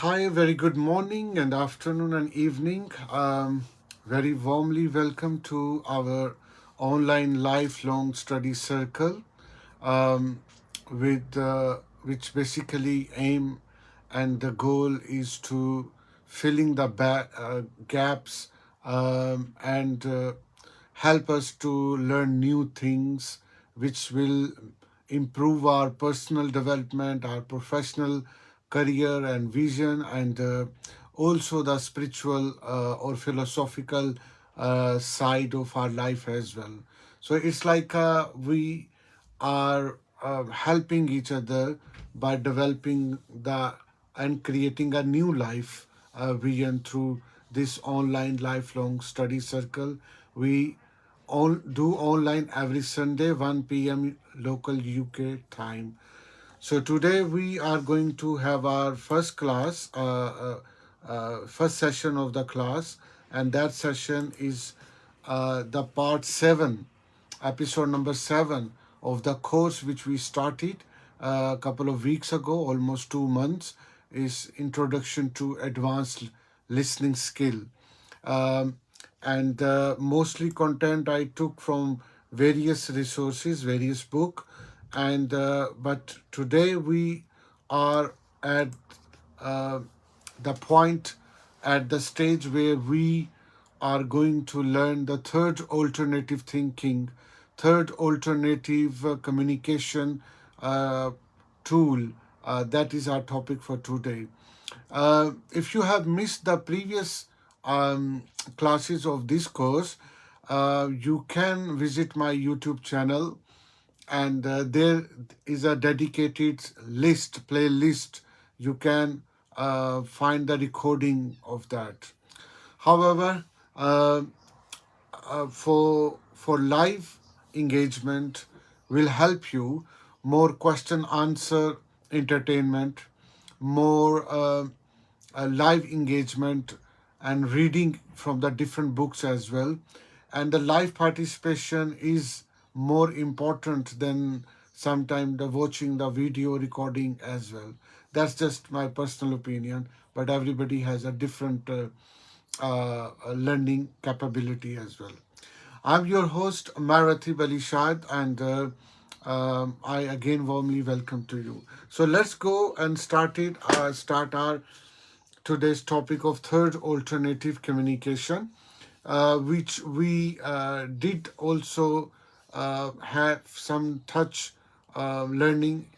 Hi, very good morning and afternoon and evening. Very warmly welcome to our online lifelong study circle, um, with which basically aim and the goal is to filling the gaps and help us to learn new things which will improve our personal development, our professional career and vision, and also the spiritual or philosophical side of our life as well. So it's like we are helping each other by developing the and creating a new life vision through this online lifelong study circle. We do online every Sunday 1 p.m. local UK time. So today we are going to have our first session of the class, and that session is the part 7, episode number 7 of the course which we started a couple of weeks ago, almost 2 months, is Introduction to Advanced Listening Skill. Um, and mostly content I took from various resources, various book, and but today we are at uh, the point, at the stage where we are going to learn the third alternative thinking, third alternative communication uh, tool. That is our topic for today. If you have missed the previous classes of this course, you can visit my YouTube channel, and there is a dedicated playlist. You can find the recording of that. However, uh, for live engagement will help you more question answer entertainment, more live engagement and reading from the different books as well. And the live participation is more important than sometimes the watching the video recording as well. That's just my personal opinion, but everybody has a different learning capability as well. I'm your host, Marathi Balishad, and I again warmly welcome to you. So let's go and start our today's topic of third alternative communication, which we did also have some touch learning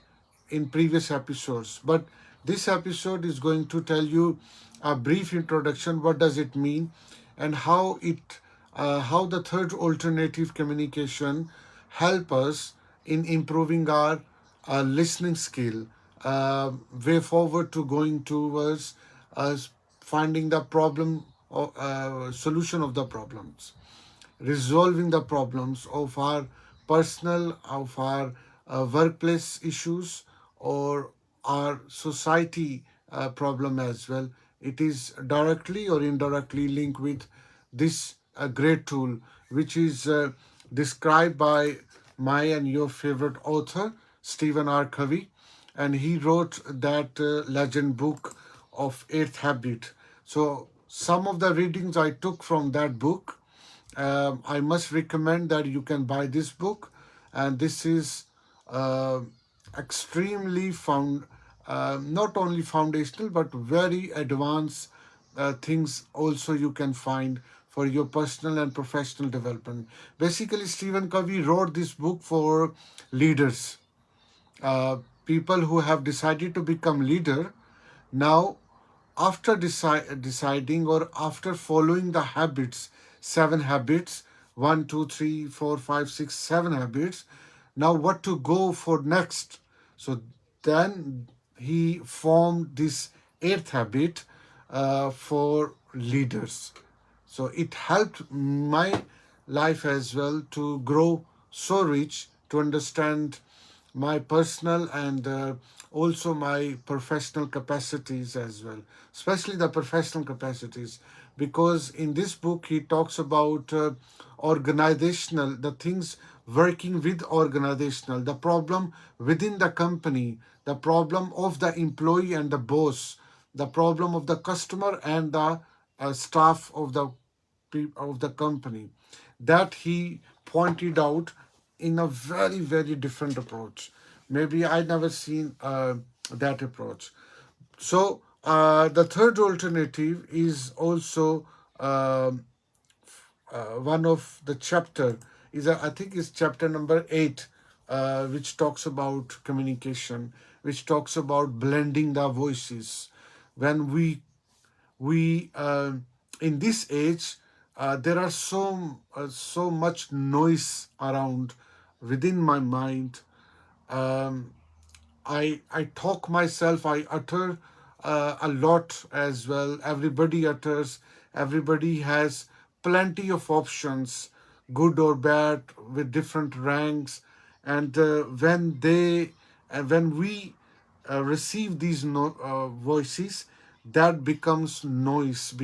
in previous episodes. But this episode is going to tell you a brief introduction. What does it mean, and how the third alternative communication help us in improving our listening skill, way forward to going towards us finding the problem or solution of the problems, resolving the problems of our personal, of our workplace issues, or our society problem as well. It is directly or indirectly linked with this great tool, which is described by my and your favorite author, Stephen Covey, and he wrote that legend book of Eighth Habit. So some of the readings I took from that book. I must recommend that you can buy this book, and this is uh, extremely not only foundational but very advanced things also you can find for your personal and professional development. Basically, Stephen Covey wrote this book for leaders, uh, people who have decided to become leader. Now, after deciding or after following the habits, 7 habits, 1, 2, 3, 4, 5, 6, 7 habits, now what to go for next? So then he formed this eighth habit for leaders. So it helped my life as well to grow so rich, to understand my personal and also my professional capacities as well, especially the professional capacities, because in this book he talks about organizational, the things working with organizational, the problem within the company, the problem of the employee and the boss, the problem of the customer and the staff of the company, that he pointed out in a very, very different approach. Maybe I never seen that approach. So the third alternative is also um one of the chapter is I think is chapter number 8, which talks about communication, which talks about blending the voices. When we in this age, there are so much noise around within my mind. um, I talk myself, I utter a lot as well. Everybody utters, everybody has plenty of options, good or bad, with different ranks. And when we receive these voices, that becomes noise,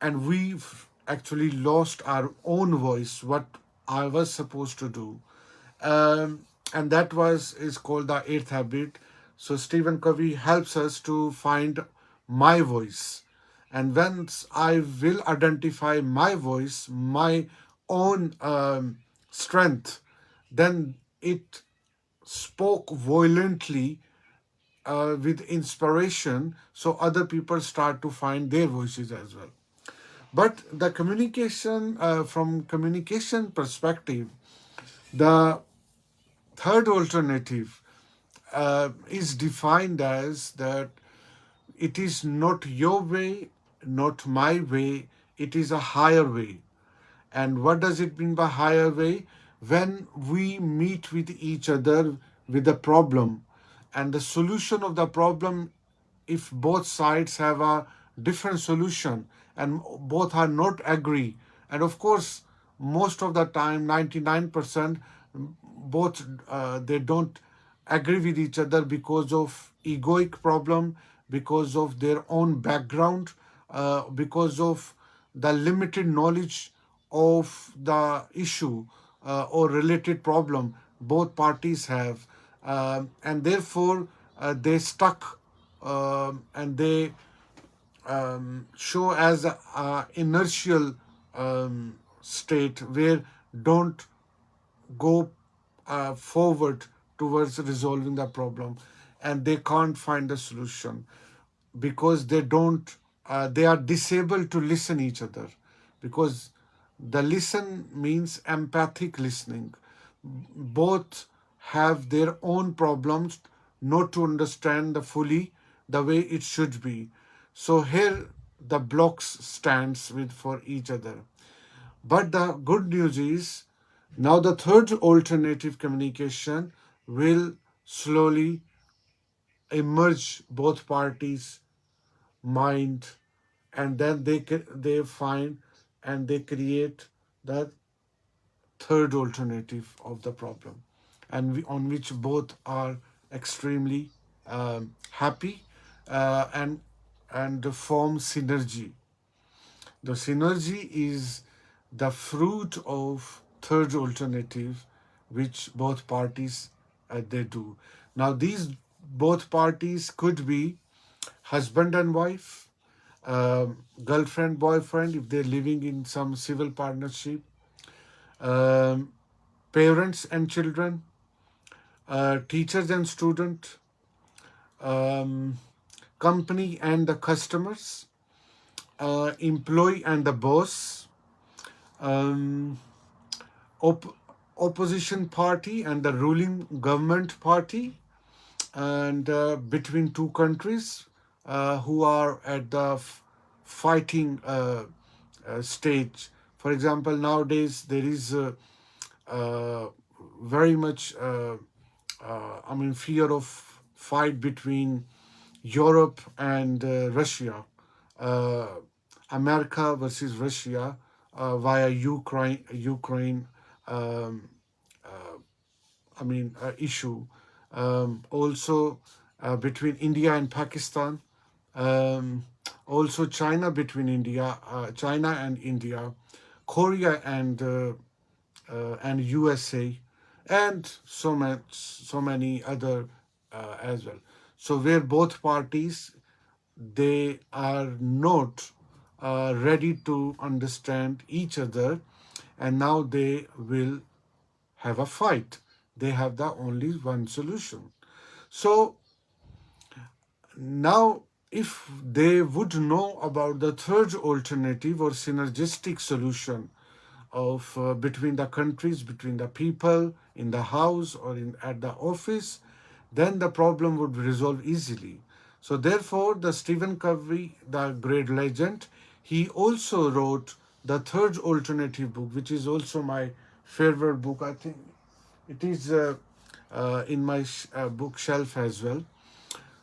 and we've actually lost our own voice, what I was supposed to do. And that was is called the eighth habit. So Stephen Covey helps us to find my voice. And once I will identify my voice, my own strength, then it spoke violently with inspiration, so other people start to find their voices as well. But the communication, from communication perspective, the third alternative is defined as that it is not your way, not my way, it is a higher way. And what does it mean by higher way? When we meet with each other with a problem, and the solution of the problem, if both sides have a different solution and both are not agree, and of course most of the time 99% both they don't agree with each other because of egoic problem, because of their own background, because of the limited knowledge of the issue or related problem both parties have. And therefore they stuck, and they show as a inertial state where don't go forward towards resolving the problem, and they can't find a solution because they are disabled to listen each other, because the listen means empathic listening. Both have their own problems, not to understand the fully the way it should be. So here the blocks stands with for each other. But the good news is now the third alternative communication will slowly emerge both parties' mind, and then they find and they create the third alternative of the problem, and on which both are extremely happy, and form synergy. The synergy is the fruit of third alternative, which both parties they do. Now these both parties could be husband and wife, girlfriend, boyfriend, if they're living in some civil partnership, um, parents and children, teachers and student, um, company and the customers, employee and the boss, um, op- opposition party and the ruling government party, and between two countries who are at the fighting stage. For example, nowadays there is uh, very much, fear of fight between Europe and Russia, uh, America versus Russia via Ukraine um, issue. Also between India and Pakistan. Um, Also China between China and India, Korea and USA, and so many other as well. So where both parties they are not ready to understand each other, and now they will have a fight. They have the only one solution. So now, if they would know about the third alternative or synergistic solution of between the countries, between the people in the house or at the office, then the problem would resolve easily. So therefore, the Stephen Covey, the great legend, he also wrote the third alternative book, which is also my favorite book. I think it is in my bookshelf as well.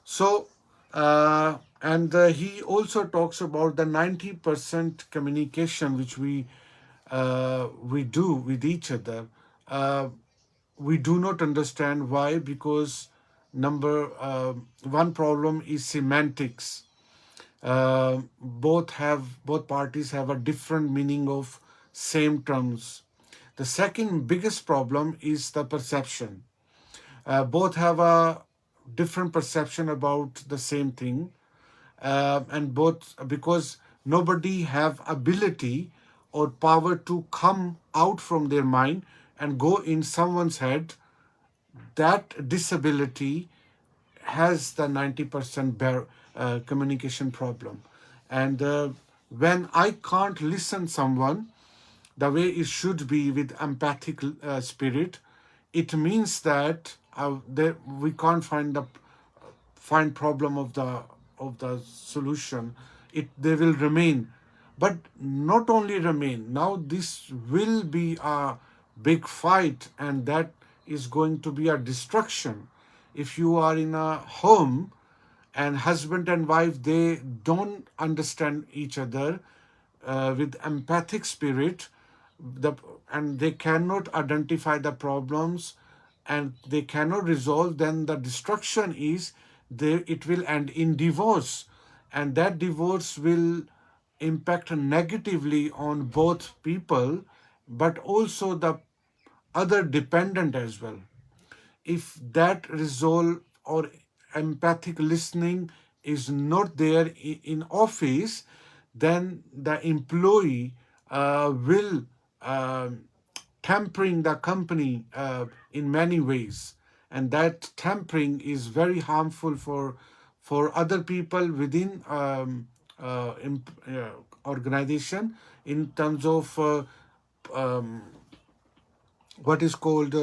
So, he also talks about the 90% communication which we do with each other. Uh, we do not understand why, because one problem is semantics. Both parties have a different meaning of same terms. The second biggest problem is the perception. Both have a different perception about the same thing, and both, because nobody have ability or power to come out from their mind and go in someone's head. That disability has the 90% communication problem. And when I can't listen someone the way it should be with empathic spirit, it means that we can't find problem of the solution. It They will remain, but not only remain. Now this will be a big fight, and that is going to be a destruction. If you are in a home and husband and wife, they don't understand each other with empathic spirit, the and they cannot identify the problems, and they cannot resolve, then the destruction is it will end in divorce, and that divorce will impact negatively on both people, but also the other dependent as well. If that resolve or empathic listening is not there in office, then the employee will tampering the company in many ways, and that tampering is very harmful for other people within organization, in terms of what is called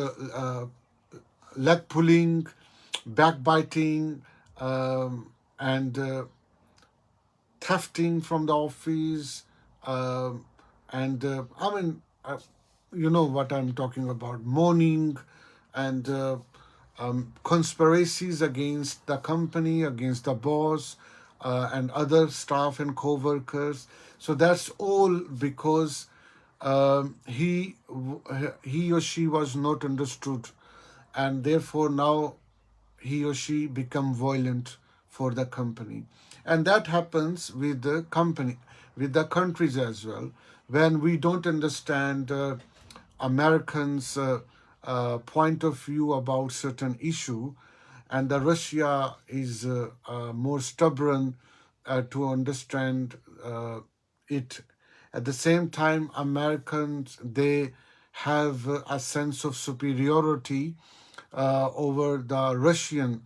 leg pulling, backbiting, and thefting from the office, and I mean, you know what I'm talking about, mourning, and conspiracies against the company, against the boss, and other staff and co-workers. So that's all because he or she was not understood, and therefore now he or she become violent for the company. And that happens with the company, with the countries as well. When we don't understand Americans point of view about certain issue, and the Russia is more stubborn to understand it. At the same time, Americans, they have a sense of superiority over the Russian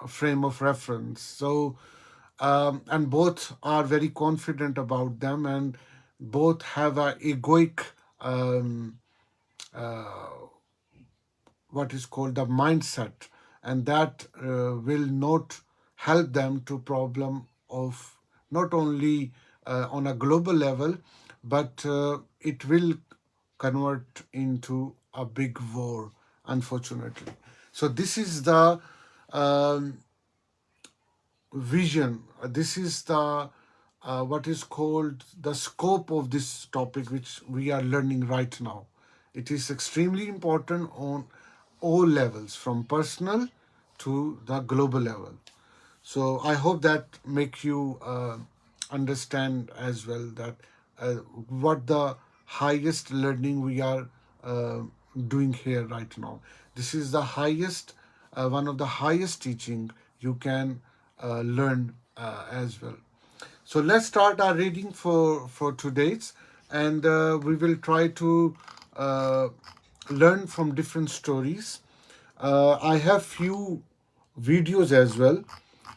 frame of reference. So, and both are very confident about them, and both have a egoic what is called the mindset, and that will not help them to problem of not only on a global level, but it will convert into a big war, unfortunately. So this is the um, vision. This is the what is called the scope of this topic, which we are learning right now. It is extremely important on all levels, from personal to the global level. So I hope that make you understand as well that what the highest learning we are doing here right now. This is the highest, one of the highest teaching you can learn as well. So let's start our reading for today's, and we will try to uh, learn from different stories. I have few videos as well,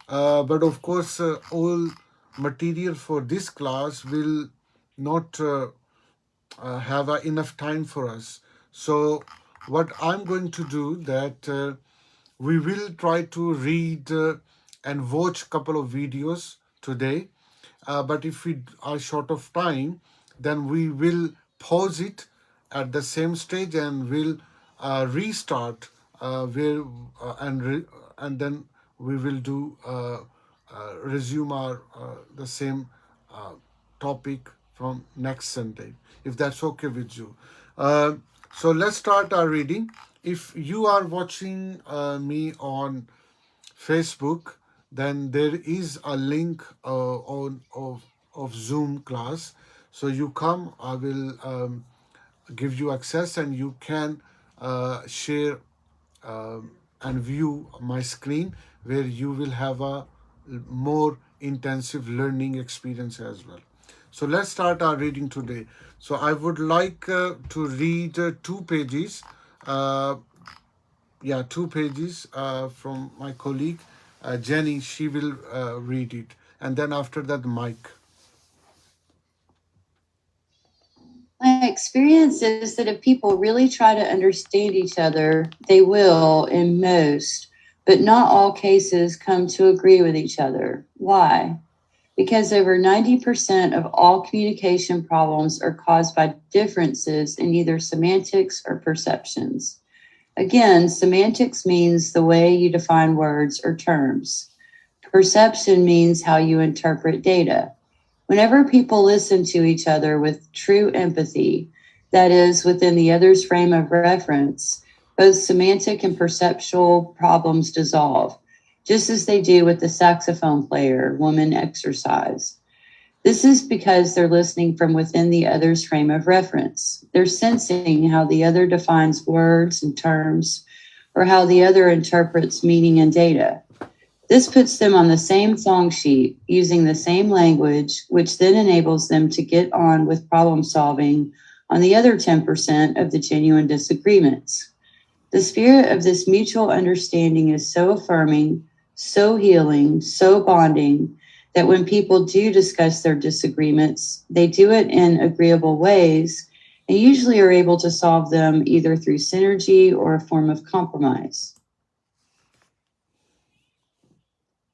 but of course, all material for this class will not have enough time for us. So what I'm going to do that we will try to read and watch couple of videos today. But if we are short of time, then we will pause it at the same stage and we'll restart where and then we will do resume our the same uh, topic from next Sunday, if that's okay with you. Uh, so let's start our reading. If you are watching me on Facebook, then there is a link on of Zoom class. So you come, I will give you access, and you can share and view my screen, where you will have a more intensive learning experience as well. So let's start our reading today. So I would like to read 2 pages. Uh, yeah, 2 pages from my colleague Jenny. She will read it, and then after that, Mike. My experience is that if people really try to understand each other, they will, in most, but not all cases, come to agree with each other. Why? Because over 90% of all communication problems are caused by differences in either semantics or perceptions. Again, semantics means the way you define words or terms. Perception means how you interpret data. Whenever people listen to each other with true empathy, that is, within the other's frame of reference, both semantic and perceptual problems dissolve, just as they do with the saxophone player woman exercise. This is because they're listening from within the other's frame of reference. They're sensing how the other defines words and terms, or how the other interprets meaning and data. This puts them on the same song sheet, using the same language, which then enables them to get on with problem solving on the other 10% of the genuine disagreements. The spirit of this mutual understanding is so affirming, so healing, so bonding, that when people do discuss their disagreements, they do it in agreeable ways and usually are able to solve them either through synergy or a form of compromise.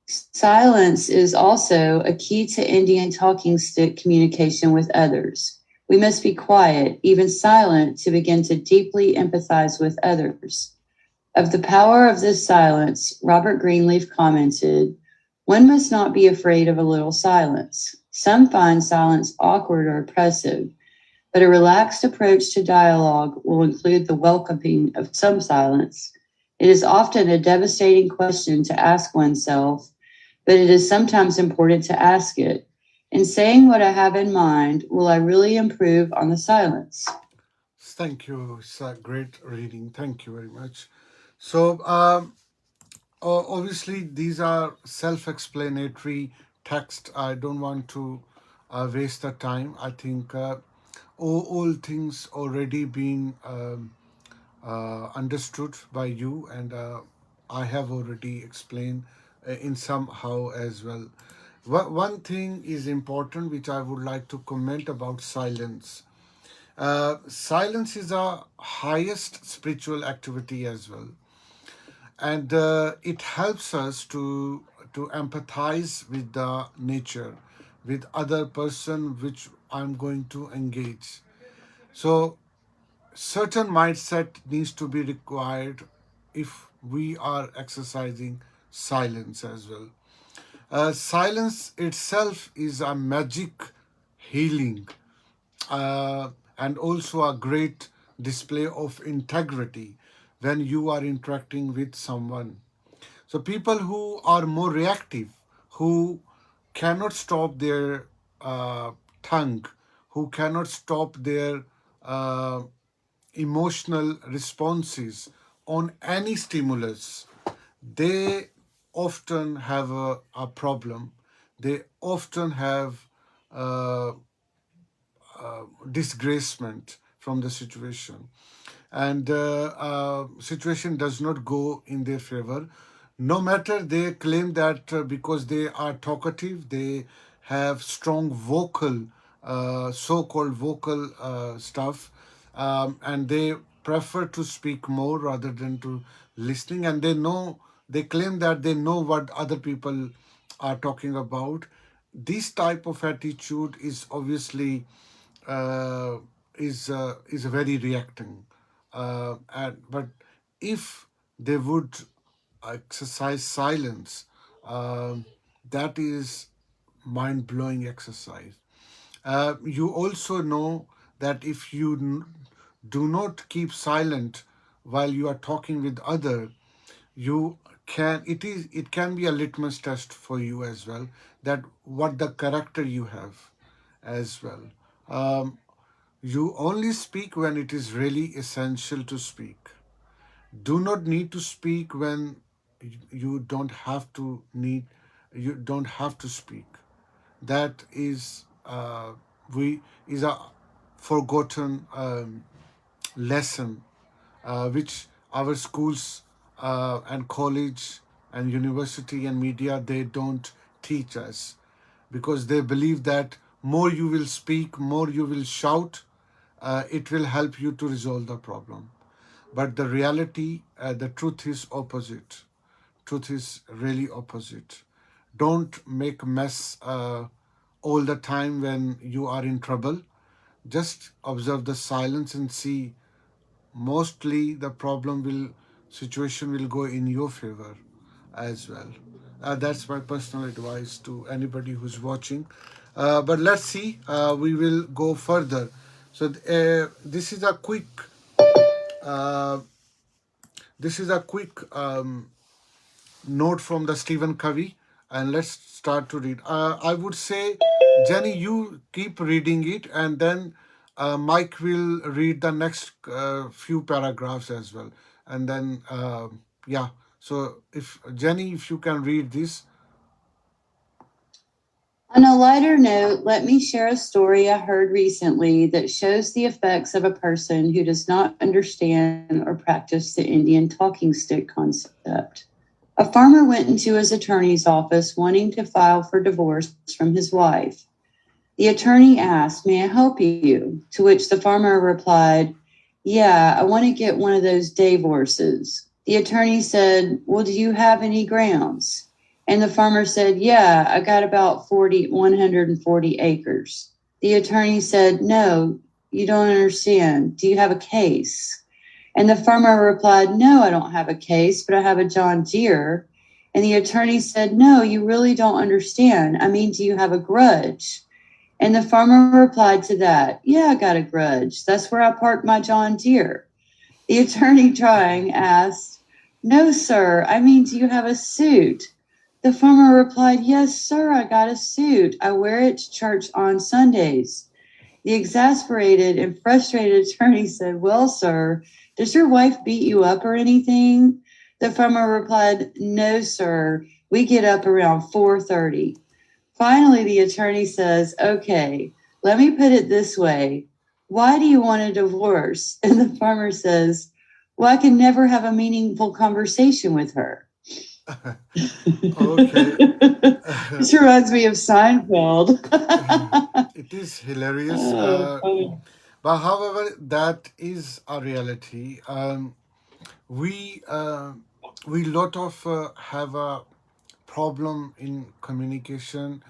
Silence is also a key to Indian talking stick communication with others. We must be quiet, even silent, to begin to deeply empathize with others. Of the power of this silence, Robert Greenleaf commented, "One must not be afraid of a little silence. Some find silence awkward or oppressive, but a relaxed approach to dialogue will include the welcoming of some silence. It is often a devastating question to ask oneself, but it is sometimes important to ask it. In saying what I have in mind, will I really improve on the silence?" Thank you. It's a great reading. Thank you very much. So, obviously, these are self-explanatory text. I don't want to waste the time. I think all things already been understood by you, and I have already explained in somehow as well. One thing is important, which I would like to comment about silence. Silence is a highest spiritual activity as well, and it helps us to empathize with the nature, with other person which I'm going to engage. So certain mindset needs to be required if we are exercising silence as well. Silence itself is a magic healing, and also a great display of integrity when you are interacting with someone. So people who are more reactive, who cannot stop their tongue, who cannot stop their uh, emotional responses on any stimulus, they often have a problem. They often have uh, disgracement from the situation, and situation does not go in their favor. No matter they claim that because they are talkative, they have strong vocal, so-called vocal stuff, and they prefer to speak more rather than to listening, and they claim that they know what other people are talking about. This type of attitude is obviously uh, is very reacting, but if they would exercise silence, um, that is mind blowing exercise. You also know that if you do not keep silent while you are talking with other, you it can be a litmus test for you as well, that what the character you have as well. Um, you only speak when it is really essential to speak. Do not need to speak when you don't have to need you don't have to speak. That is we is a forgotten lesson, which our schools and college and university and media, they don't teach us, because they believe that more you will speak, more you will shout, it will help you to resolve the problem. But the reality, the truth is opposite. Truth is really opposite. Don't make mess all the time when you are in trouble. Just observe the silence and see. Mostly the problem will situation will go in your favor as well. That's my personal advice to anybody who's watching. But let's see. We will go further. So this is a quick. Uh, this is a quick note from the Stephen Covey, and let's start to read. I would say, Jenny, you keep reading it, and then Mike will read the next few paragraphs as well, and then yeah. So if Jenny, if you can read this. On a lighter note, let me share a story I heard recently that shows the effects of a person who does not understand or practice the Indian talking stick concept. A farmer went into his attorney's office wanting to file for divorce from his wife. The attorney asked, "May I help you?" To which the farmer replied, "Yeah, I want to get one of those divorces." The attorney said, "Well, do you have any grounds?" And the farmer said, "Yeah, I got about 140 acres." The attorney said, "No, you don't understand. Do you have a case?" And the farmer replied, "No, I don't have a case, but I have a John Deere." And the attorney said, "No, you really don't understand. I mean, do you have a grudge?" And the farmer replied to that, "Yeah, I got a grudge. That's where I parked my John Deere." The attorney, trying, asked, "No, sir. I mean, do you have a suit?" The farmer replied, "Yes, sir, I got a suit. I wear it to church on Sundays." The exasperated and frustrated attorney said, "Well, sir, does your wife beat you up or anything?" The farmer replied, "No, sir. We get up around 4:30. Finally, the attorney says, "Okay, let me put it this way. Why do you want a divorce?" And the farmer says, "Well, I can never have a meaningful conversation with her." Okay. This reminds me of Seinfeld. It is hilarious. Oh, funny. But however, that is a reality. We we lot of have a problem in communication,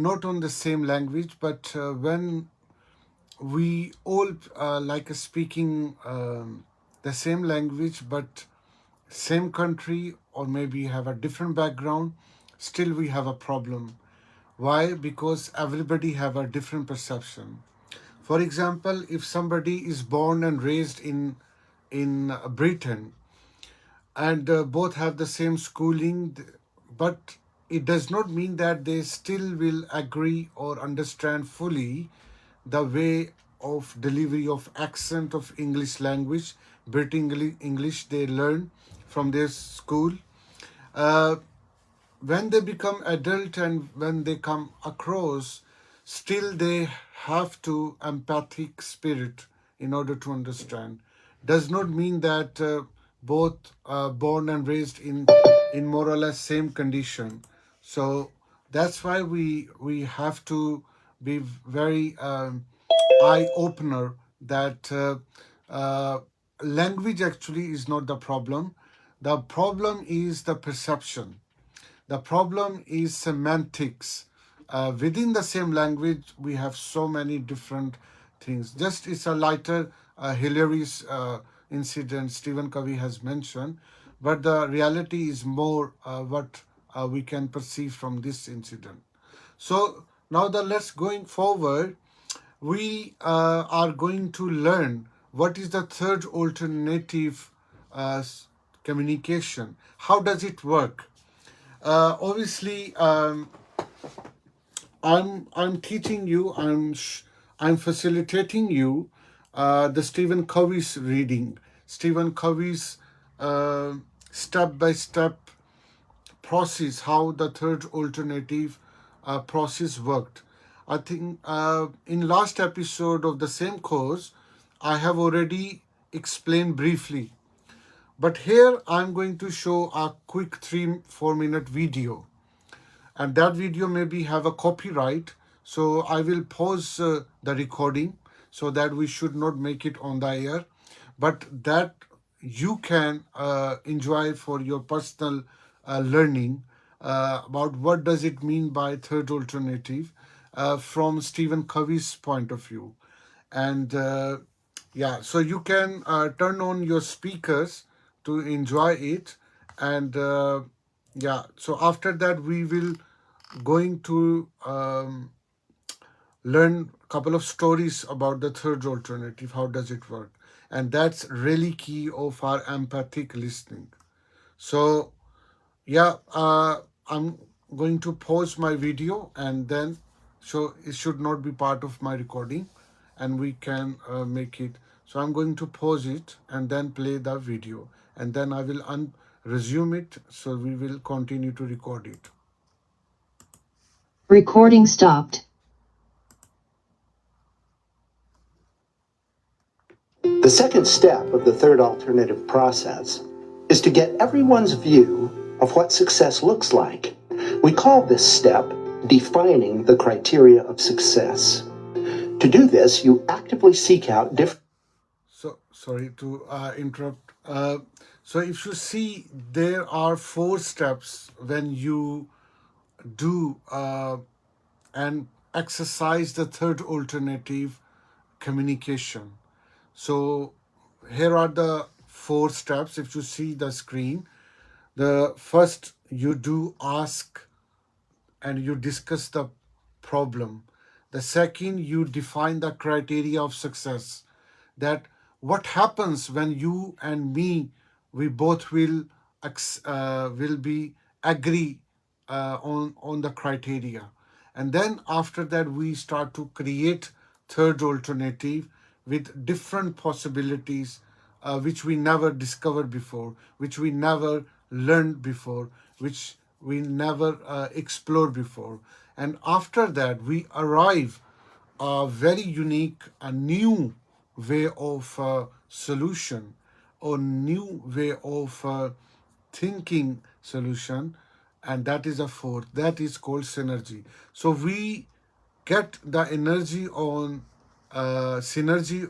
not on the same language, but when we all like speaking the same language, but same country, or maybe have a different background, still we have a problem. Why? Because everybody have a different perception. For example, if somebody is born and raised in Britain, and both have the same schooling, but it does not mean that they still will agree or understand fully the way of delivery of accent of English language, British English they learn from their school. when they become adult and when they come across, still they have to empathic spirit in order to understand. Does not mean that both born and raised in more or less same condition. So that's why we have to be very eye opener that uh, language actually is not the problem. The problem is the perception. The problem is semantics. Within the same language, we have so many different things. Just it's a lighter, hilarious incident Stephen Covey has mentioned, but the reality is more what we can perceive from this incident. So now that let's going forward, we are going to learn what is the third alternative uh, communication. How does it work? Obviously, I'm teaching you. I'm facilitating you the Stephen Covey's reading. Stephen Covey's step by step process, how the third alternative process worked. I think in last episode of the same course, I have already explained briefly. But here I'm going to show a quick 3-4 minute video, and that video maybe have a copyright, so I will pause the recording so that we should not make it on the air, but that you can enjoy for your personal learning about what does it mean by third alternative from Stephen Covey's point of view. And yeah, so you can turn on your speakers to enjoy it. And yeah, so after that we will going to learn a couple of stories about the third alternative, how does it work, and that's really key of our empathic listening. So yeah, I'm going to pause my video, and then so it should not be part of my recording, and we can make it. So I'm going to pause it and then play the video, and then I will resume it, so we will continue to record it. Recording stopped. The second step of the third alternative process is to get everyone's view of what success looks like. We call this step defining the criteria of success. To do this, you actively seek out different. So sorry to interrupt. So if you see, there are 4 steps when you do and exercise the third alternative communication. So here are the 4 steps. If you see the screen, the first you do ask and you discuss the problem. The second, you define the criteria of success. That what happens when you and me, we both will be agree on the criteria, and then after that we start to create third alternative with different possibilities which we never discovered before, which we never learned before, which we never explored before. And after that, we arrive a very unique, a new way of solution, or new way of thinking solution, and that is a fourth. That is called synergy. So we get the energy on synergy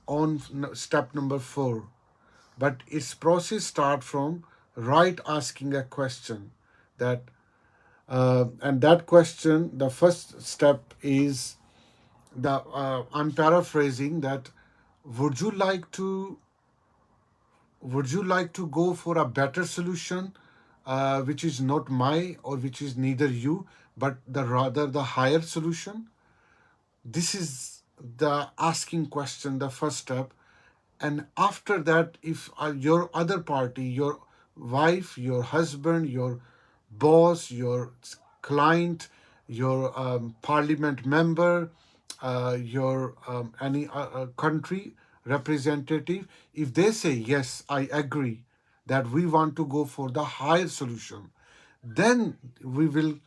on step number 4, but its process start from right asking a question. That and that question, the first step is the I'm paraphrasing that, would you like to would you like to go for a better solution, which is not my, or which is neither you, but the rather the higher solution? This is the asking question, the first step. And after that, if your other party, your wife, your husband, your boss, your client, your parliament member, your any country representative, if they say yes, I agree that we want to go for the higher solution, Then we will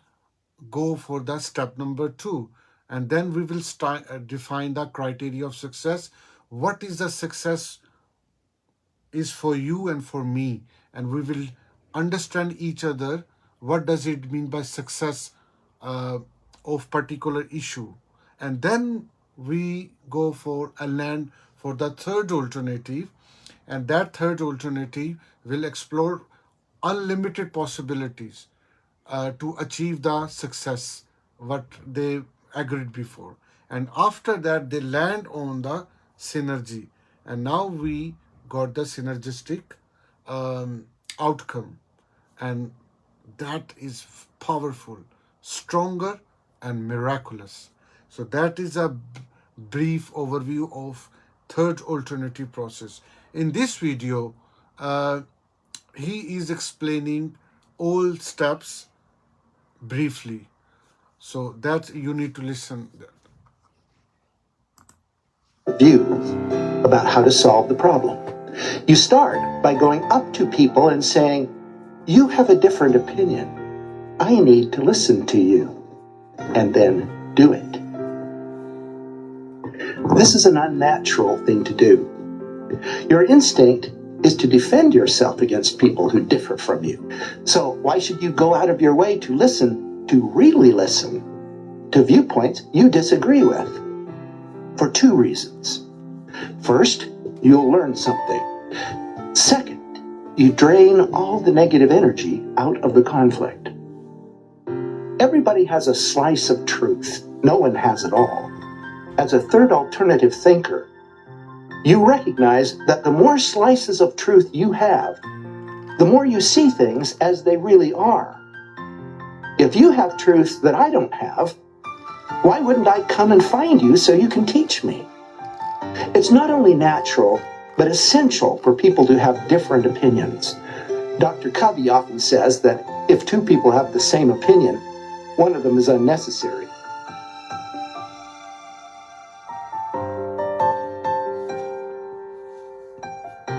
go for the step number 2, and then we will define the criteria of success. What is the success is for you and for me, and we will understand each other. What does it mean by success uh, of particular issue? And then we go for a land for the third alternative, and that third alternative will explore unlimited possibilities to achieve the success what they agreed before. And after that they land on the synergy, and now we got the synergistic outcome, and that is powerful, stronger, and miraculous. So that is a brief overview of third alternative process. In this video, uh, he is explaining all steps briefly. So that you need to listen. View about how to solve the problem. You start by going up to people and saying, "You have a different opinion. I need to listen to you," and then do it. This is an unnatural thing to do. Your instinct is to defend yourself against people who differ from you. So why should you go out of your way to listen, to really listen, to viewpoints you disagree with? For 2 reasons. First, you'll learn something. Second, you drain all the negative energy out of the conflict. Everybody has a slice of truth. No one has it all. As a third alternative thinker, you recognize that the more slices of truth you have, the more you see things as they really are. If you have truth that I don't have, why wouldn't I come and find you so you can teach me? It's not only natural, but essential for people to have different opinions. Dr. Covey often says that if 2 people have the same opinion, one of them is unnecessary.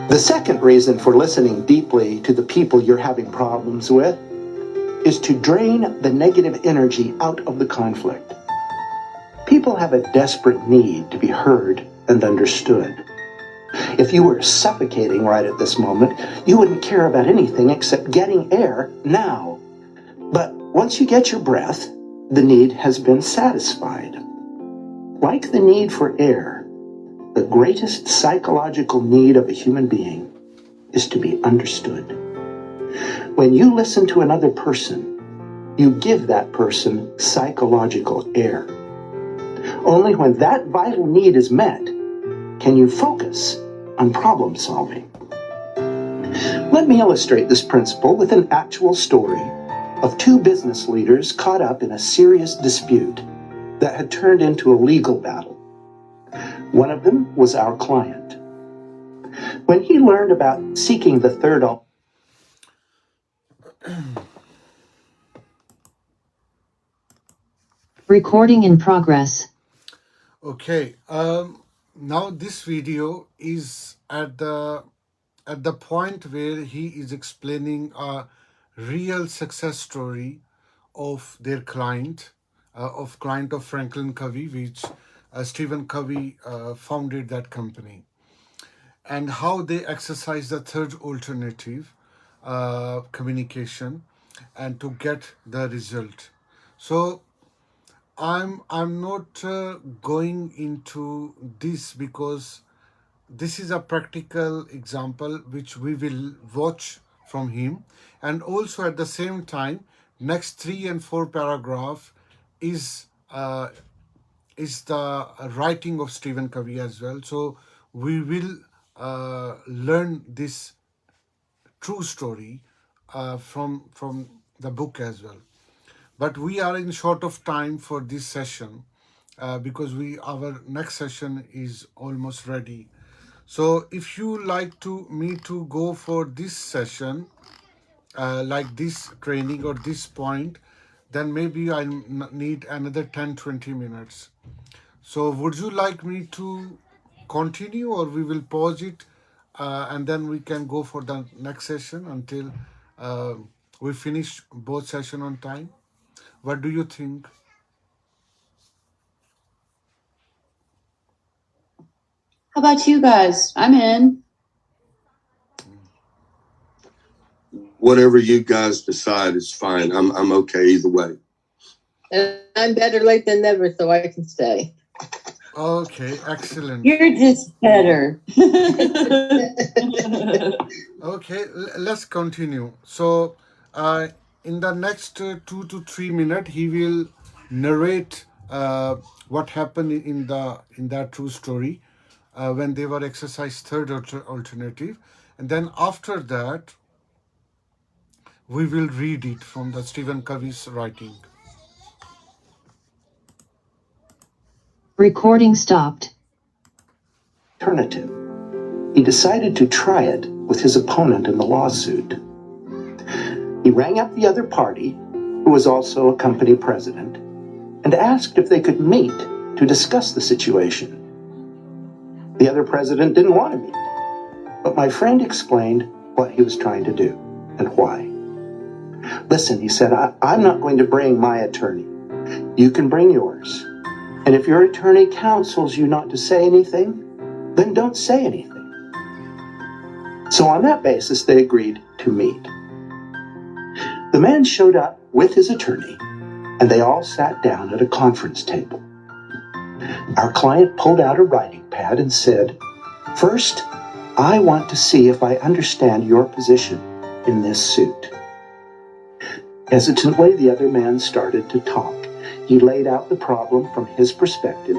The second reason for listening deeply to the people you're having problems with is to drain the negative energy out of the conflict. People have a desperate need to be heard and understood. If you were suffocating right at this moment, you wouldn't care about anything except getting air now. But once you get your breath, the need has been satisfied. Like the need for air, the greatest psychological need of a human being is to be understood. When you listen to another person, you give that person psychological air. Only when that vital need is met can you focus on problem solving. Let me illustrate this principle with an actual story of 2 business leaders caught up in a serious dispute that had turned into a legal battle. One of them was our client. When he learned about seeking the third Recording in progress. Okay. Now this video is at the point where he is explaining a real success story of their client, of Franklin Covey, which Stephen Covey founded that company, and how they exercise the third alternative, communication, and to get the result. So I'm not going into this because this is a practical example which we will watch from him, and also at the same time next 3 and 4 paragraph is uh, is the writing of Stephen Covey as well. So we will learn this true story from the book as well. But we are in short of time for this session because our next session is almost ready. So if you like to me to go for this session, like this training or this point, then maybe I need another 10-20 minutes. So would you like me to continue, or we will pause it and then we can go for the next session until uh, we finished both session on time. What do you think? How about you guys? I'm in. Whatever you guys decide is fine. I'm okay either way. And I'm better late than never, so I can stay. Okay, excellent. You're just better. Okay, let's continue. So, in the next 2 to 3 minutes, he will narrate what happened in that true story when they were exercise third alternative, and then after that, we will read it from the Stephen Covey's writing. Recording stopped. Alternative. He decided to try it with his opponent in the lawsuit. He rang up the other party, who was also a company president, and asked if they could meet to discuss the situation. The other president didn't want to meet, but my friend explained what he was trying to do and why. Listen, he said, I'm not going to bring my attorney. You can bring yours. And if your attorney counsels you not to say anything, then don't say anything. So on that basis, they agreed to meet. The man showed up with his attorney, and they all sat down at a conference table. Our client pulled out a writing pad and said, "First, I want to see if I understand your position in this suit." Hesitantly, the other man started to talk. He laid out the problem from his perspective,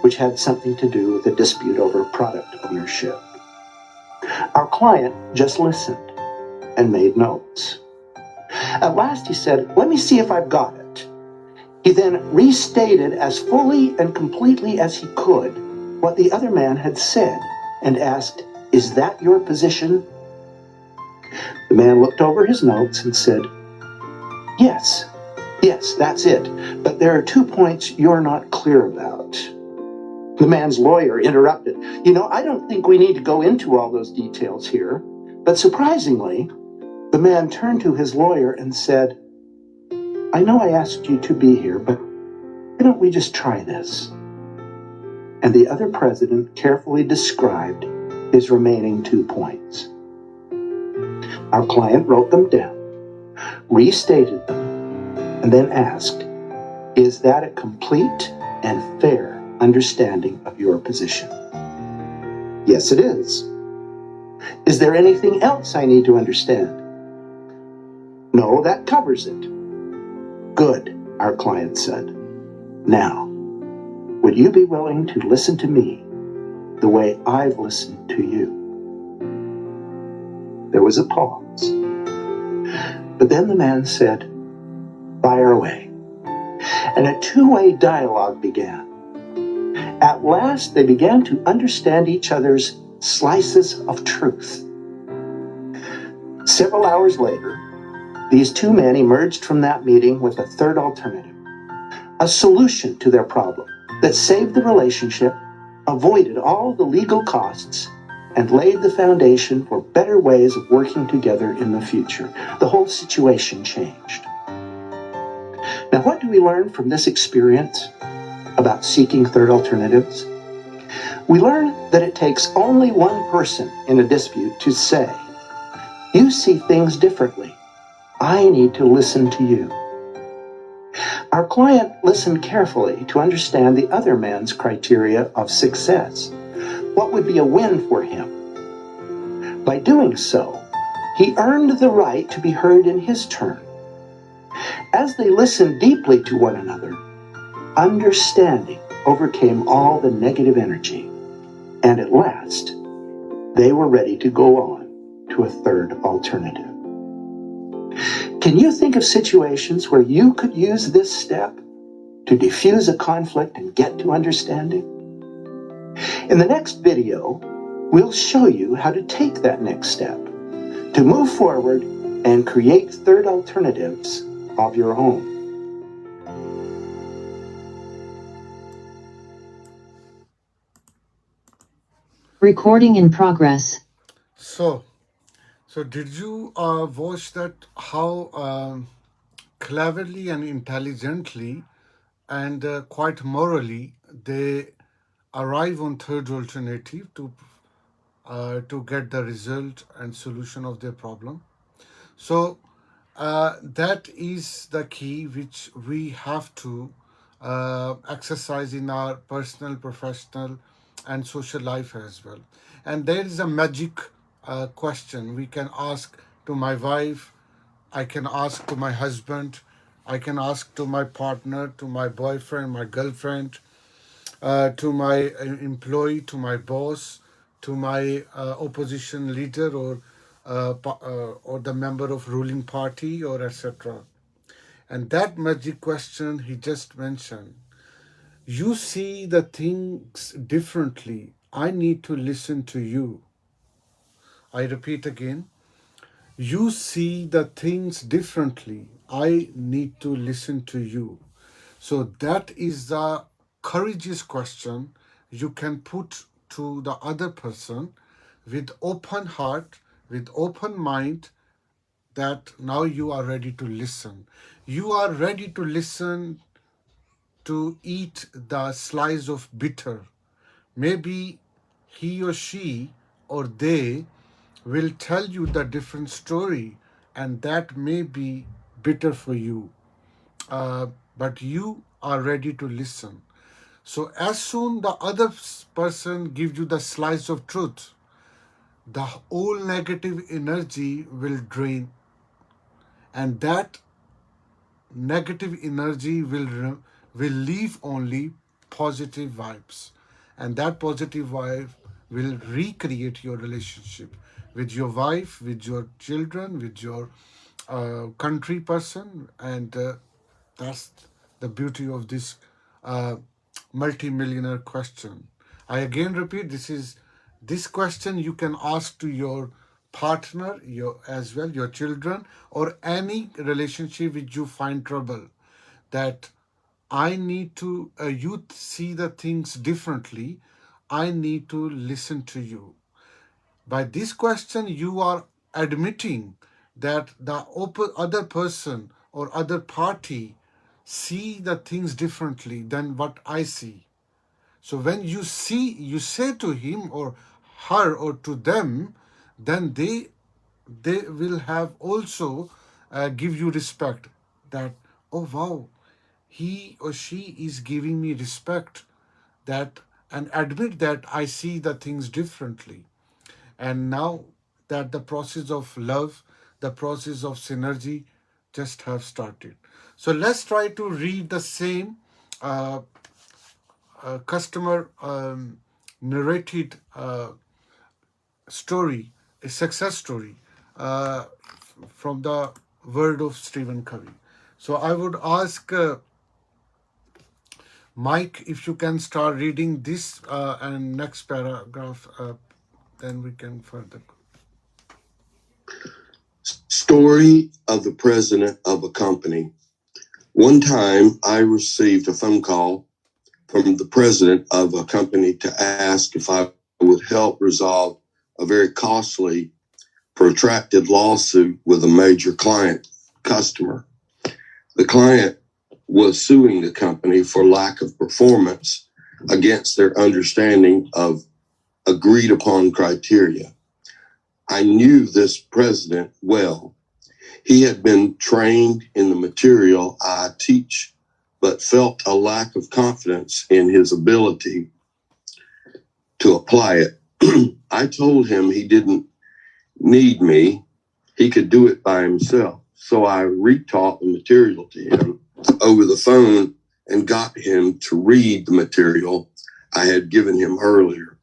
which had something to do with a dispute over product ownership. Our client just listened and made notes. At last he said, "Let me see if I've got it." He then restated as fully and completely as he could what the other man had said and asked, "Is that your position?" The man looked over his notes and said, Yes, that's it. But there are 2 points you're not clear about." The man's lawyer interrupted. I don't think we need to go into all those details here." But surprisingly, the man turned to his lawyer and said, "I know I asked you to be here, but why don't we just try this?" And the other president carefully described his remaining 2 points. Our client wrote them down, restated them, and then asked, "Is that a complete and fair understanding of your position?" "Yes, it is." "Is there anything else I need to understand?" "No, that covers it." "Good," our client said. "Now, would you be willing to listen to me the way I've listened to you?" There was a pause. But then the man said, "Fire away." And a two-way dialogue began. At last, they began to understand each other's slices of truth. Several hours later, these two men emerged from that meeting with a third alternative, a solution to their problem that saved the relationship, avoided all the legal costs, and laid the foundation for better ways of working together in the future. The whole situation changed. Now, what do we learn from this experience about seeking third alternatives? We learn that it takes only one person in a dispute to say, "You see things differently. I need to listen to you." Our client listened carefully to understand the other man's criteria of success. What would be a win for him? By doing so, he earned the right to be heard in his turn. As they listened deeply to one another, understanding overcame all the negative energy, and at last, they were ready to go on to a third alternative. Can you think of situations where you could use this step to diffuse a conflict and get to understanding? In the next video, we'll show you how to take that next step, to move forward and create third alternatives of your own. Recording in progress. So So did you watch that how cleverly and intelligently and quite morally they arrive on third alternative to get the result and solution of their problem? So that is the key which we have to exercise in our personal, professional, and social life as well. And there is a magic question we can ask to my wife, I can ask to my husband, I can ask to my partner, to my boyfriend, my girlfriend, to my employee, to my boss, to my opposition leader or the member of ruling party or etc. And that magic question he just mentioned, you see the things differently. I need to listen to you. I repeat again, you see the things differently. I need to listen to you. So that is the courageous question you can put to the other person with open heart, with open mind, that now you are ready to listen. You are ready to listen to eat the slice of bitter. Maybe he or she or they will tell you the different story, and that may be bitter for you. But you are ready to listen. So as soon the other person gives you the slice of truth, the whole negative energy will drain, and that negative energy will leave only positive vibes, and that positive vibe will recreate your relationship with your wife, with your children, with your country person, and that's the beauty of this uh, multi-millionaire question. I again repeat, this question you can ask to your partner, your as well, your children, or any relationship which you find trouble. That I need to, you see the things differently. I need to listen to you. By this question, you are admitting that the other person or other party see the things differently than what I see. So when you say to him or her or to them, then they will have also give you respect. That, oh wow, he or she is giving me respect, that, and admit that I see the things differently. And now that the process of love, the process of synergy just have started. So let's try to read the same uh, customer narrated story, a success story uh, from the word of Stephen Covey. So I would ask Mike if you can start reading this and next paragraph, then we can further. Story of the president of a company. One time I received a phone call from the president of a company to ask if I would help resolve a very costly, protracted lawsuit with a major client customer. The client was suing the company for lack of performance against their understanding of agreed upon criteria. I knew this president well. He had been trained in the material I teach, but felt a lack of confidence in his ability to apply it. I told him he didn't need me. He could do it by himself. So I retaught the material to him over the phone and got him to read the material I had given him earlier.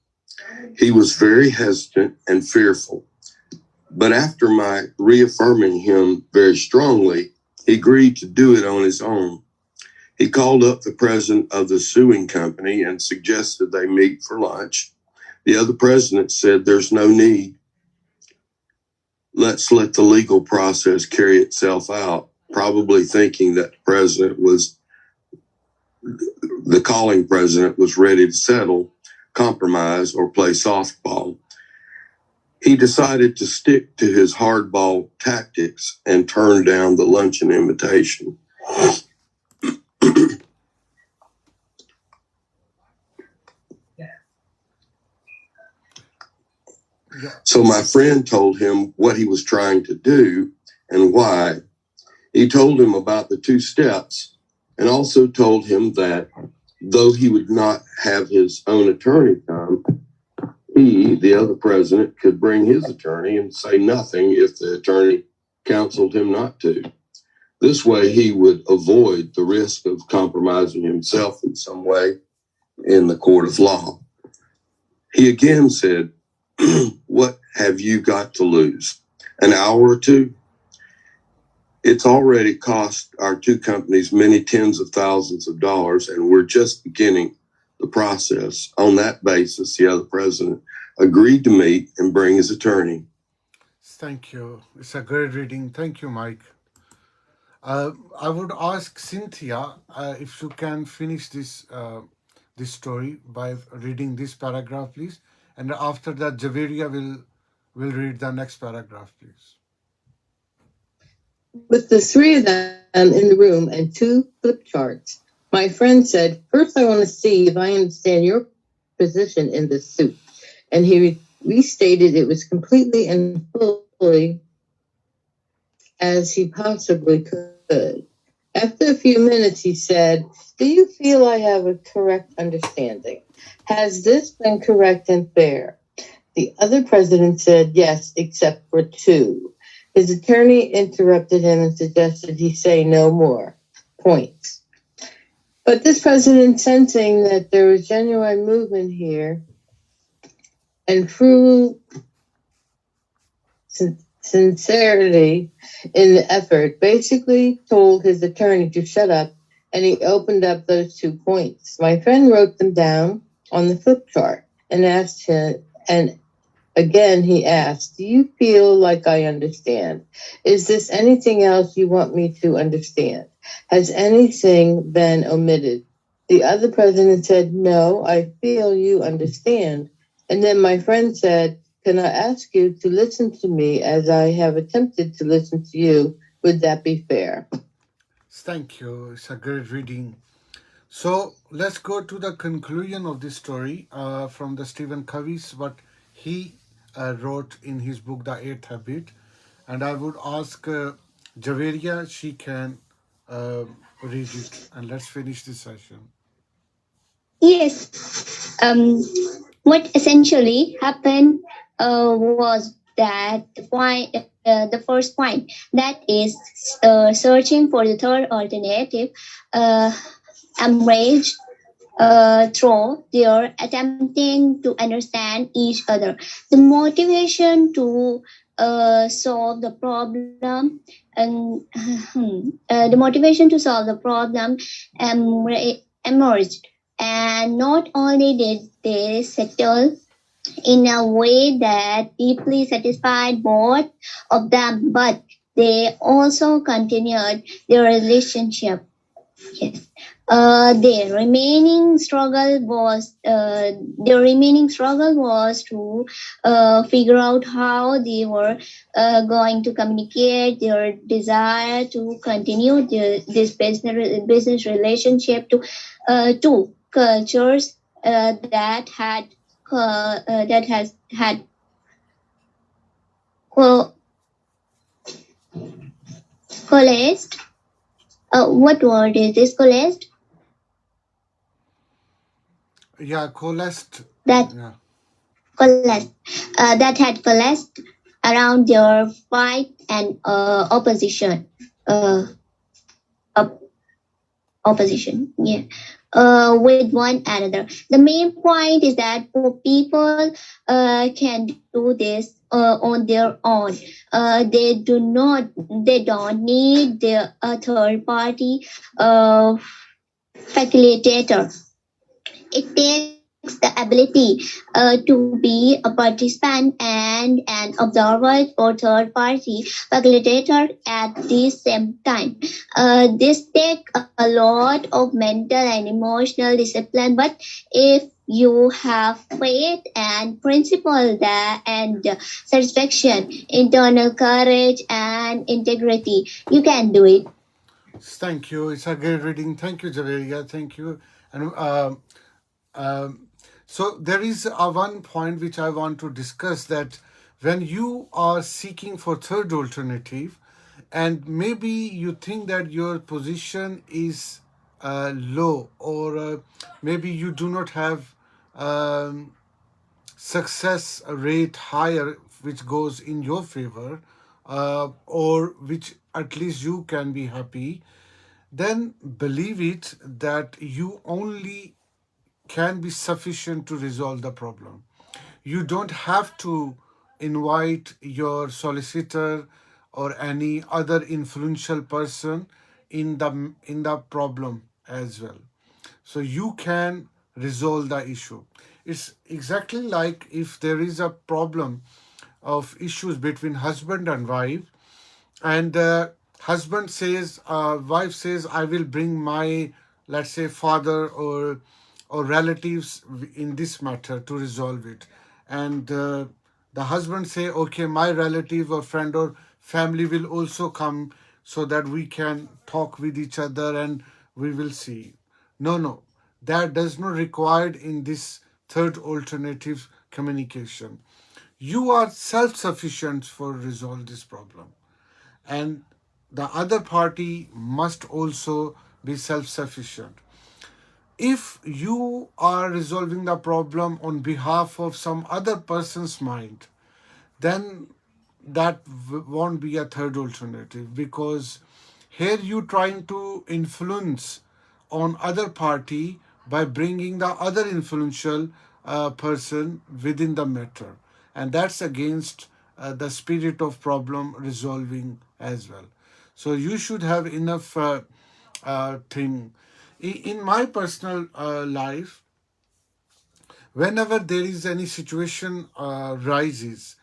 He was very hesitant and fearful. But after my reaffirming him very strongly, he agreed to do it on his own. He called up the president of the suing company and suggested they meet for lunch. The other president said, "There's no need. Let's let the legal process carry itself out," probably thinking that the calling president was ready to settle, compromise, or play softball. He decided to stick to his hardball tactics and turn down the luncheon invitation. So my friend told him what he was trying to do and why. He told him about the 2 steps and also told him that though he would not have his own attorney come, he, the other president, could bring his attorney and say nothing if the attorney counseled him not to. This way, he would avoid the risk of compromising himself in some way in the court of law. He again said, "What have you got to lose? An hour or 2? It's already cost our 2 companies many tens of thousands of dollars, and we're just beginning the process." On that basis, the other president agreed to meet and bring his attorney. Thank you. It's a great reading. Thank you, Mike. I would ask Cynthia if you can finish this story by reading this paragraph, please. And after that, Javeria will read the next paragraph, please. With the 3 of them in the room and 2 flip charts, my friend said, "First, I want to see if I understand your position in this suit." And he restated it was completely and fully as he possibly could. After a few minutes, he said, "Do you feel I have a correct understanding? Has this been correct and fair?" The other president said, "Yes, except for 2. His attorney interrupted him and suggested he say no more points. But this president, sensing that there was genuine movement here and true sincerity in the effort, basically told his attorney to shut up, and he opened up those 2 points. My friend wrote them down on the flip chart and asked him, and again he asked, "Do you feel like I understand? Is this anything else you want me to understand? Has anything been omitted?" The other president said, "No, I feel you understand." And then my friend said, "Can I ask you to listen to me as I have attempted to listen to you? Would that be fair?" Thank you. It's a great reading. So let's go to the conclusion of this story from the Stephen Covey's what he wrote in his book The 8th Habit, and I would ask Javeria, she can read it, and let's finish this session. Yes. What essentially happened was that the first point, that is searching for the third alternative, emerged through their attempting to understand each other. The motivation to solve the problem and emerged, and not only did they settle in a way that deeply satisfied both of them, but they also continued their relationship. Yes. Their remaining struggle was to figure out how they were going to communicate their desire to continue this business relationship to two cultures that had coalesced. What word is this? Coalesced? Yeah, coalesced. That had coalesced around their fight and opposition. With one another. The main point is that people can do this on their own. They don't need a third party facilitator. It takes the ability to be a participant and an observer or third party facilitator at the same time. This takes a lot of mental and emotional discipline, but if you have faith and principle there, and satisfaction, internal courage and integrity, you can do it. Thank you. It's a great reading. Thank you, Javeria. Thank you. And um, so there is one point which I want to discuss, that when you are seeking for third alternative, and maybe you think that your position is low, or maybe you do not have um, success rate higher which goes in your favor, or which at least you can be happy, then believe it that you only can be sufficient to resolve the problem. You don't have to invite your solicitor or any other influential person in the problem as well. So you can resolve the issue. It's exactly like if there is a problem of issues between husband and wife, and husband says, wife says, I will bring my, let's say, father or relatives in this matter to resolve it, and the husband say, okay, my relative or friend or family will also come, so that we can talk with each other and we will see. No, that does not required in this third alternative communication. You are self-sufficient for resolve this problem, and the other party must also be self-sufficient. If you are resolving the problem on behalf of some other person's mind, then that won't be a third alternative, because here you trying to influence on other party by bringing the other influential person within the matter, and that's against the spirit of problem resolving as well. So you should have enough thing. In my personal life, whenever there is any situation rises,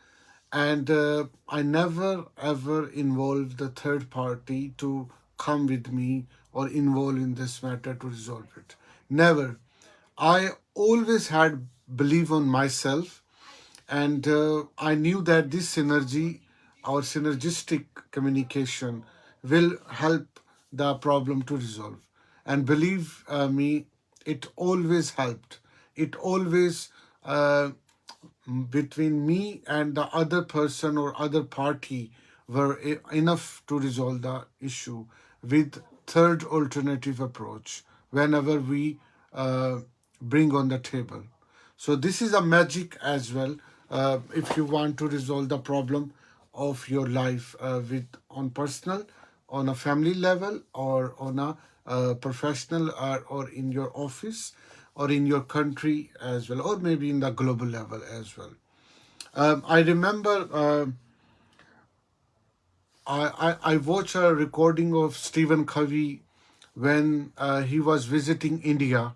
and I never ever involve the third party to come with me or involve in this matter to resolve it. Never. I always had belief on myself, and I knew that this synergy, our synergistic communication, will help the problem to resolve. And believe me, it always helped. It always between me and the other person or other party were enough to resolve the issue with third alternative approach whenever we bring on the table. So this is a magic as well, if you want to resolve the problem of your life, with on personal, on a family level, or on a professional, or in your office, or in your country as well, or maybe in the global level as well. I remember I watched a recording of Stephen Covey when he was visiting India,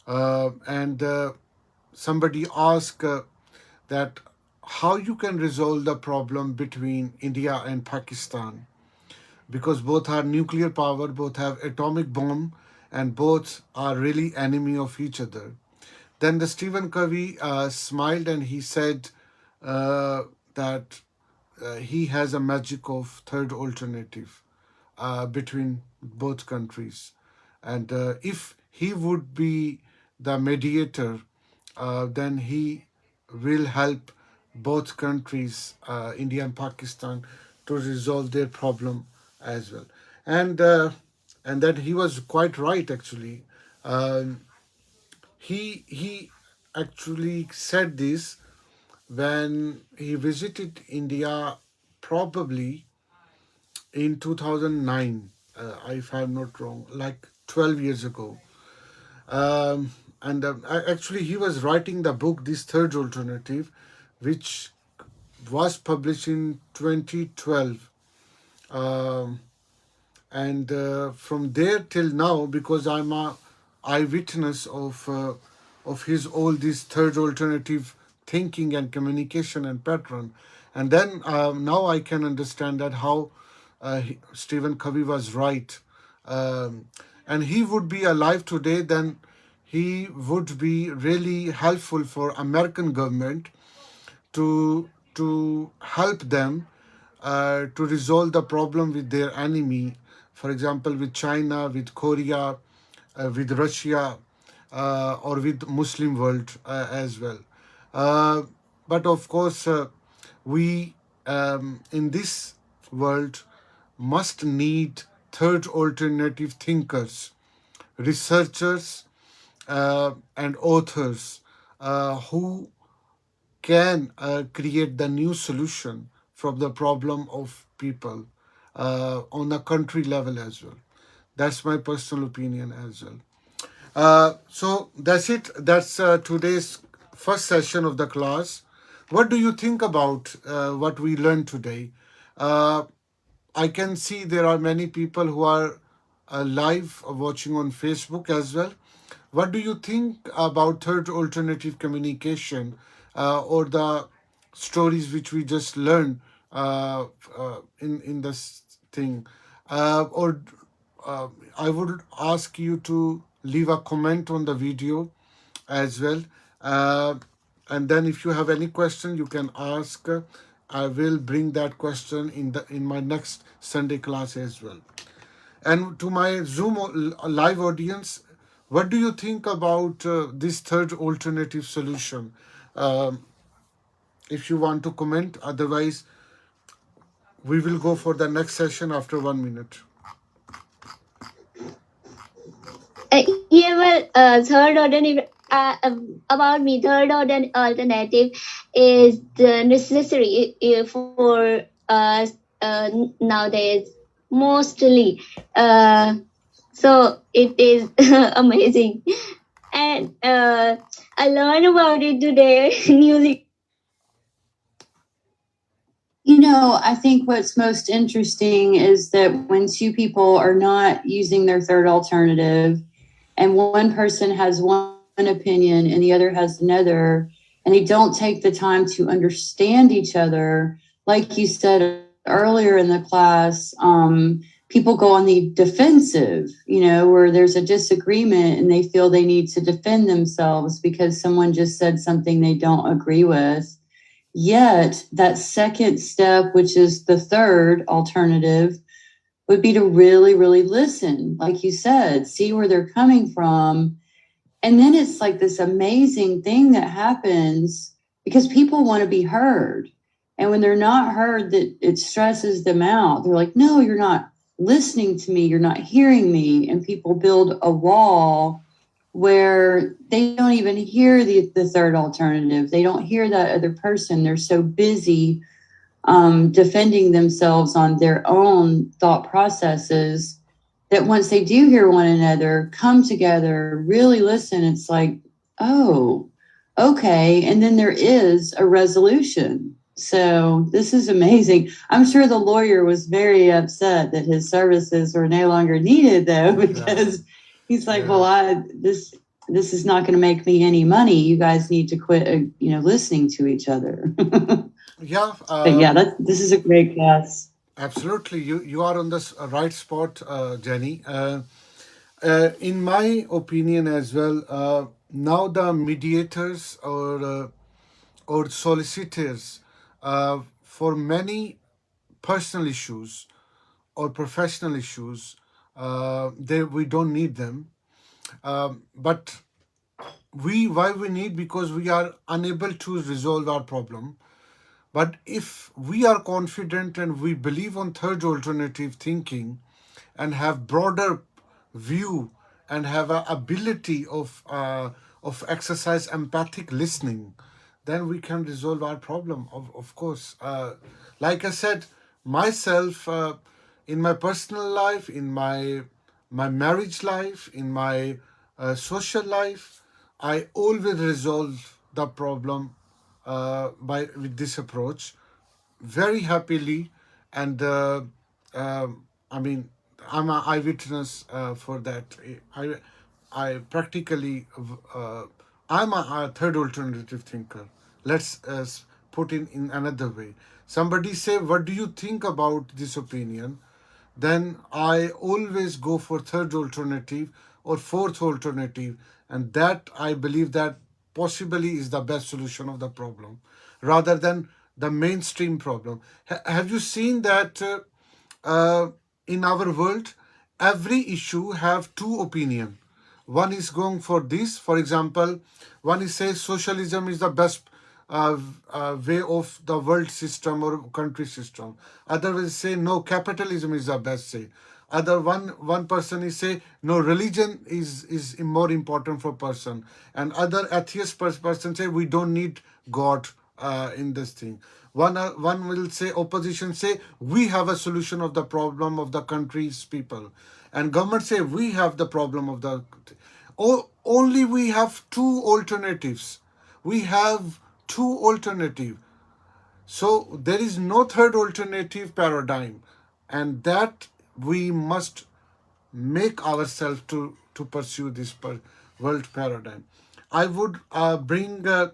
and somebody asked that how you can resolve the problem between India and Pakistan, because both are nuclear power, both have atomic bomb, and both are really enemy of each other. Then the Stephen Covey smiled and he said that he has a magic of third alternative between both countries, and if he would be the mediator, then he will help both countries, India and Pakistan, to resolve their problem as well. And that he was quite right actually. Um, he actually said this when he visited India, probably in 2009, if I'm not wrong, like 12 years ago. And actually, he was writing the book, This Third Alternative, which was published in 2012. Um, and from there till now, because I'm a eyewitness of his all this third alternative thinking and communication and pattern, and then now I can understand that how Stephen Covey was right, and he would be alive today, then he would be really helpful for American government to help them to resolve the problem with their enemy, for example, with China, with Korea, with Russia, or with Muslim world as well. Uh, but of course, we in this world must need third alternative thinkers, researchers, and authors who can create the new solution from the problem of people on a country level as well. That's my personal opinion as well. So that's it. That's today's first session of the class. What do you think about what we learned today? Uh, I can see there are many people who are live watching on Facebook as well. What do you think about third alternative communication or the stories which we just learned in this thing? Or I would ask you to leave a comment on the video as well. Uh, and then if you have any question, you can ask. I will bring that question in my next Sunday class as well. And to my Zoom live audience, what do you think about this third alternative solution? Um, if you want to comment, otherwise, we will go for the next session after 1 minute. Yeah, well, third alternative, about me, third alternative is the necessary for us nowadays, mostly. So it is amazing. And I learned about it today, newly. I think what's most interesting is that when two people are not using their third alternative, and one person has one opinion and the other has another, and they don't take the time to understand each other, like you said earlier in the class, people go on the defensive, where there's a disagreement and they feel they need to defend themselves because someone just said something they don't agree with. Yet that second step, which is the third alternative, would be to really, really listen, like you said, see where they're coming from. And then it's like this amazing thing that happens because people want to be heard. And when they're not heard, that it stresses them out. They're like, no, you're not listening to me. You're not hearing me. And people build a wall where they don't even hear the third alternative. They don't hear that other person. They're so busy defending themselves on their own thought processes that once they do hear one another, come together, really listen, it's like, oh, okay. And then there is a resolution. So this is amazing. I'm sure the lawyer was very upset that his services were no longer needed, though, because he's like, well, this is not going to make me any money. You guys need to quit, listening to each other. Yeah. But yeah, this is a great class. Absolutely. You are on the right spot, Jenny. In my opinion as well, now the mediators or solicitors for many personal issues or professional issues, we don't need them. But why we need, because we are unable to resolve our problem. But if we are confident and we believe on third alternative thinking and have broader view and have a ability of exercise empathic listening, then we can resolve our problem. Of course, like I said, myself, in my personal life, in my marriage life, in my social life, I always resolve the problem with this approach very happily. And I mean, I'm an eyewitness for that. I practically I'm a third alternative thinker. Let's put in another way. Somebody say, what do you think about this opinion? then I always go for third alternative or fourth alternative, and that I believe that possibly is the best solution of the problem rather than the mainstream problem. Have you seen that uh, in our world every issue have two opinion? One is going for this, for example, one is say socialism is the best way of the world system or country system. Other will say no, capitalism is the best say. Other one person is say no, religion is more important for person, and other atheist person say we don't need God in this thing. One will say, opposition say we have a solution of the problem of the country's people, and government say we have the problem of the. Only we have two alternatives. We have two alternative. So there is no third alternative paradigm, and that we must make ourselves to pursue this world paradigm. I would bring the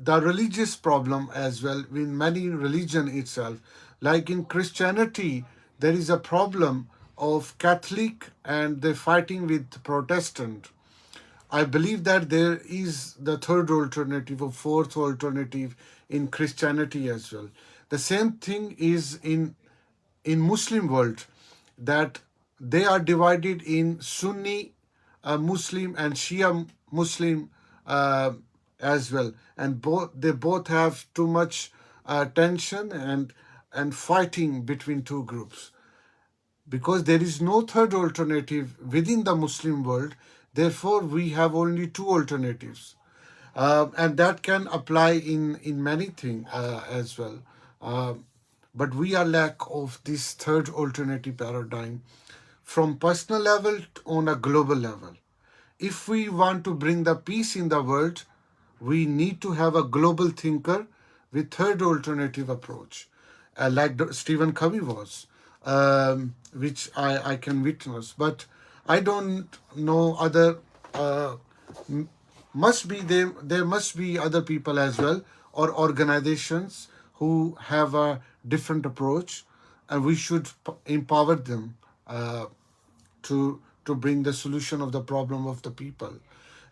religious problem as well in many religion itself. Like in Christianity, there is a problem of Catholic and they're fighting with Protestant. I believe that there is the third alternative or fourth alternative in Christianity as well. The same thing is in Muslim world, that they are divided in Sunni Muslim and Shia Muslim as well, and both have too much tension and fighting between two groups, because there is no third alternative within the Muslim world. Therefore, we have only two alternatives, and that can apply in many things as well. Uh, but we are lack of this third alternative paradigm from personal level on a global level. If we want to bring the peace in the world, we need to have a global thinker with third alternative approach, like Stephen Covey was, which I can witness. But I don't know other. Uh, must be there must be other people as well, or organizations who have a different approach, and we should empower them to bring the solution of the problem of the people.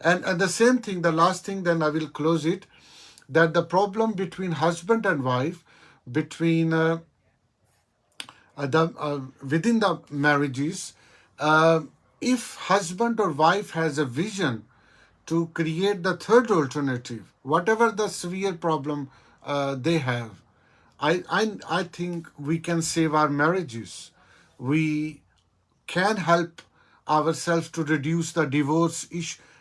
And the same thing, the last thing, then I will close it, that the problem between husband and wife, between within the marriages, uh, if husband or wife has a vision to create the third alternative, whatever the severe problem they have, I think we can save our marriages. We can help ourselves to reduce the divorce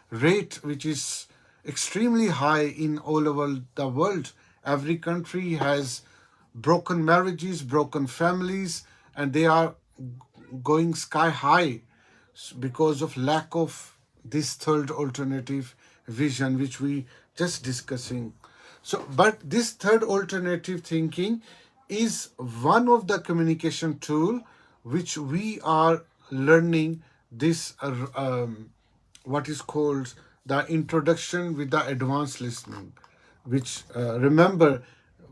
rate, which is extremely high in all over the world. Every country has broken marriages, broken families, and they are going sky high because of lack of this third alternative vision which we just discussing. So but this third alternative thinking is one of the communication tool which we are learning this what is called the introduction with the advanced listening, which remember,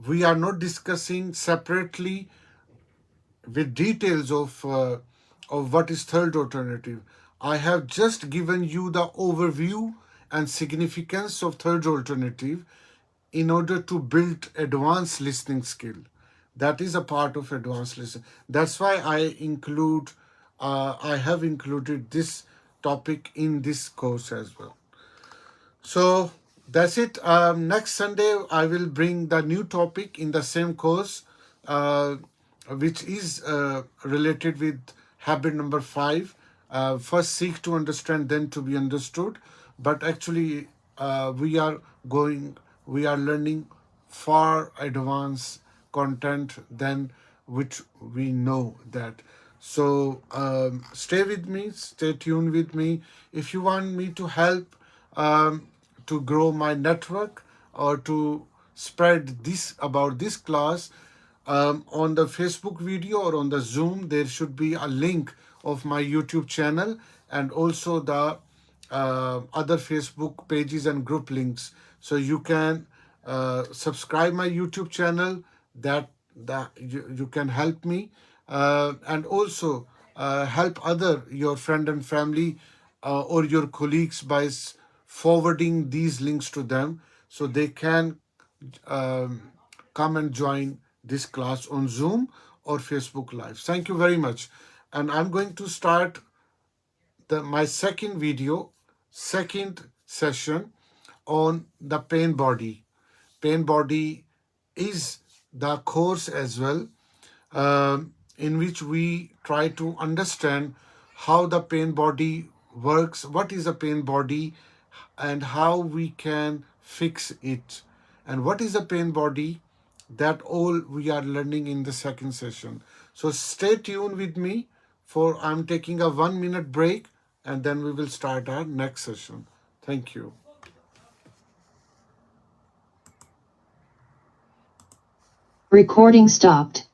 we are not discussing separately with details of what is third alternative. I have just given you the overview and significance of third alternative in order to build advanced listening skill. That is a part of advanced listening. That's why I have included this topic in this course as well. So that's it. Next Sunday, I will bring the new topic in the same course, which is related with habit number 5. First, seek to understand, then to be understood. But actually, we are learning far advanced content than which we know that. So stay with me, stay tuned with me. If you want me to help to grow my network or to spread this about this class, on the Facebook video or on the Zoom, there should be a link of my YouTube channel and also the other Facebook pages and group links. So you can subscribe my YouTube channel. That you can help me and also help other your friend and family or your colleagues by forwarding these links to them so they can um, come and join this class on Zoom or Facebook Live. Thank you very much. And I'm going to start my second video, second session on the pain body. Pain body is the course as well, in which we try to understand how the pain body works, what is a pain body, and how we can fix it. And what is a pain body? That all we are learning in the second session. So stay tuned with me for I'm taking a 1 minute break and then we will start our next session. Thank you. Recording stopped.